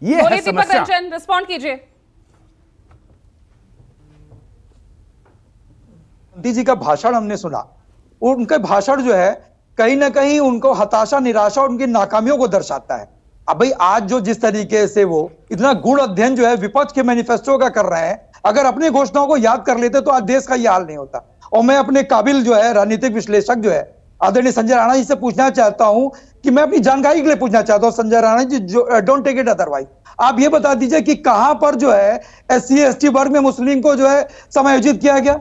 ये है दीपक समस्या। रंजन, रिस्पॉन्ड कीजिए। मोदी जी का भाषण हमने सुना, उनका भाषण जो है कहीं ना कहीं उनको हताशा, निराशा और उनकी नाकामियों को दर्शाता है। अब भाई आज जो जिस तरीके से वो इतना गूढ़ अध्ययन जो है विपक्ष के मैनिफेस्टो का कर रहे हैं, अगर अपनी घोषणाओं को याद कर लेते तो आज देश का ये हाल नहीं होता। और मैं अपने काबिल जो है राजनीतिक विश्लेषक जो है आदरणीय संजय राणा जी से पूछना चाहता हूं कि मैं अपनी जानकारी के लिए पूछना चाहता हूं संजय राणा जी, जो डोंट टेक इट अदरवाइज, आप ये बता दीजिए कि कहां पर जो है SC ST वर्ग में मुस्लिम को जो है समायोजित किया गया,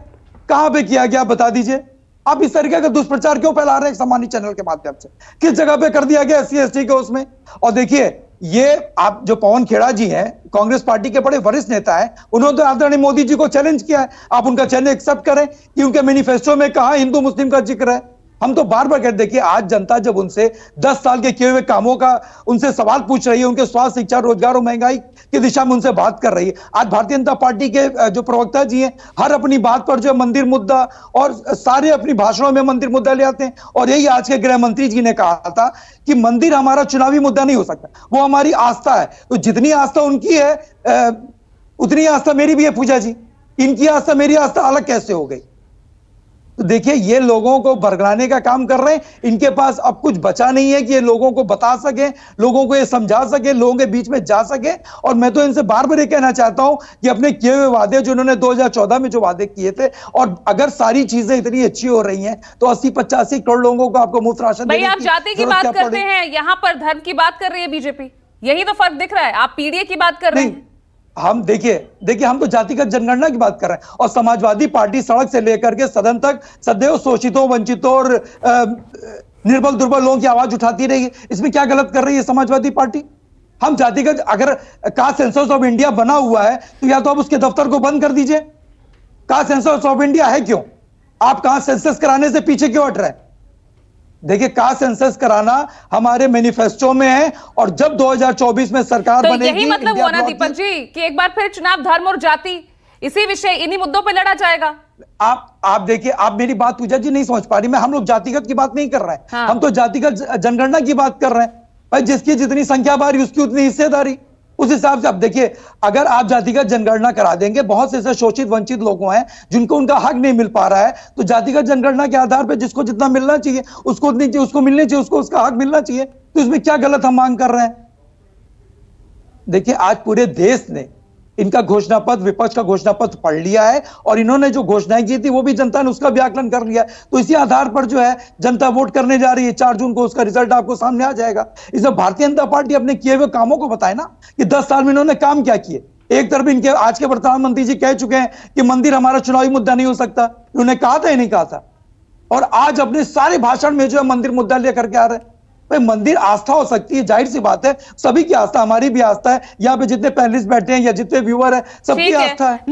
कहां पे किया गया, बता दीजिए। आप इस तरीके का दुष्प्रचार क्यों फैला रहे हैं सामान्य चैनल के माध्यम से? किस जगह पे कर दिया गया SC ST के उसमें? और देखिए, ये आप जो पवन खेड़ा जी हैं, कांग्रेस पार्टी के बड़े वरिष्ठ नेता हैं, उन्होंने तो आदरणीय मोदी जी को चैलेंज किया है। आप उनका चैलेंज एक्सेप्ट करें कि उनके मैनिफेस्टो में कहां हिंदू मुस्लिम का जिक्र है? हम तो बार बार कहते, देखिए आज जनता जब उनसे 10 साल के किए हुए कामों का उनसे सवाल पूछ रही है, उनके स्वास्थ्य, शिक्षा, रोजगार और महंगाई की दिशा में उनसे बात कर रही है। आज भारतीय जनता पार्टी के जो प्रवक्ता जी हैं, हर अपनी बात पर जो मंदिर मुद्दा और सारे अपनी भाषणों में मंदिर मुद्दा ले आते हैं। और यही आज के गृह मंत्री जी ने कहा था कि मंदिर हमारा चुनावी मुद्दा नहीं हो सकता, वो हमारी आस्था है। तो जितनी आस्था उनकी है उतनी आस्था मेरी भी है पूजा जी। इनकी आस्था मेरी आस्था अलग कैसे हो गई? तो देखिए, ये लोगों को बरगलाने का काम कर रहे हैं। इनके पास अब कुछ बचा नहीं है कि ये लोगों को बता सके, लोगों को ये समझा सके, लोगों के बीच में जा सके। और मैं तो इनसे बार बार ये कहना चाहता हूं कि अपने किए हुए वादे जो उन्होंने 2014 में जो वादे किए थे, और अगर सारी चीजें इतनी अच्छी हो रही हैं तो 80-85 करोड़ लोगों को आपको मुफ्त राशन भाई आप जाति की बात करते हैं, यहाँ पर धर्म की बात कर रही है बीजेपी। यही तो फर्क दिख रहा है। आप पीडीए की बात कर रहे हैं। हम देखिए हम तो जातिगत जनगणना की बात कर रहे हैं, और समाजवादी पार्टी सड़क से लेकर के सदन तक सदैव शोषितों, वंचितों और निर्बल दुर्बल लोगों की आवाज उठाती रही है। इसमें क्या गलत कर रही है समाजवादी पार्टी? हम जातिगत, अगर कास्ट सेंसस ऑफ इंडिया बना हुआ है तो या तो आप उसके दफ्तर को बंद कर दीजिए। कास्ट सेंसस ऑफ इंडिया है क्यों? आप कास्ट सेंसस कराने से पीछे क्यों हट रहे हैं? देखिए, कास्ट सेंसस कराना हमारे मैनिफेस्टो में है, और जब 2024 में सरकार तो बनेगी, यही मतलब हुआ ना दीपक जी कि एक बार फिर चुनाव धर्म और जाति, इसी विषय, इन्हीं मुद्दों पे लड़ा जाएगा। आप देखिए, आप मेरी बात पूजा जी नहीं समझ पा रही। हम लोग जातिगत की बात नहीं कर रहे हैं। हाँ। हम तो जातिगत जनगणना की बात कर रहे हैं। भाई, जिसकी जितनी संख्या बारी उसकी उतनी हिस्सेदारी, उस हिसाब से। अब देखिए, अगर आप जातिगत जनगणना करा देंगे, बहुत से ऐसे शोषित वंचित लोग हैं जिनको उनका हक नहीं मिल पा रहा है, तो जातिगत जनगणना के आधार पर जिसको जितना मिलना चाहिए उसको उतनी चाहिए, उसको मिलनी चाहिए, उसको उसका हक मिलना चाहिए। तो इसमें क्या गलत हम मांग कर रहे हैं? देखिए, आज पूरे देश ने इनका घोषणा पत्र, विपक्ष का घोषणा पत्र पढ़ लिया है, और इन्होंने जो घोषणाएं की थी वो भी जनता ने उसका भी आकलन कर लिया है। तो इसी आधार पर जो है जनता वोट करने जा रही है। 4 जून को उसका रिजल्ट आपको सामने आ जाएगा। इसमें भारतीय जनता पार्टी अपने किए हुए कामों को बताए ना कि 10 साल में इन्होंने काम क्या किए। एक तरफ इनके आज के प्रधानमंत्री जी कह चुके हैं कि मंदिर हमारा चुनावी मुद्दा नहीं हो सकता। उन्होंने कहा था या नहीं कहा था? और आज अपने सारे भाषण में जो है मंदिर मुद्दा लेकर के आ रहे हैं। भाई, मंदिर आस्था हो सकती है, जाहिर सी बात है, सभी की आस्था, हमारी भी आस्था है। यहाँ पे जितने पैनलिस्ट बैठे हैं या जितने व्यूअर हैं, सबकी आस्था है।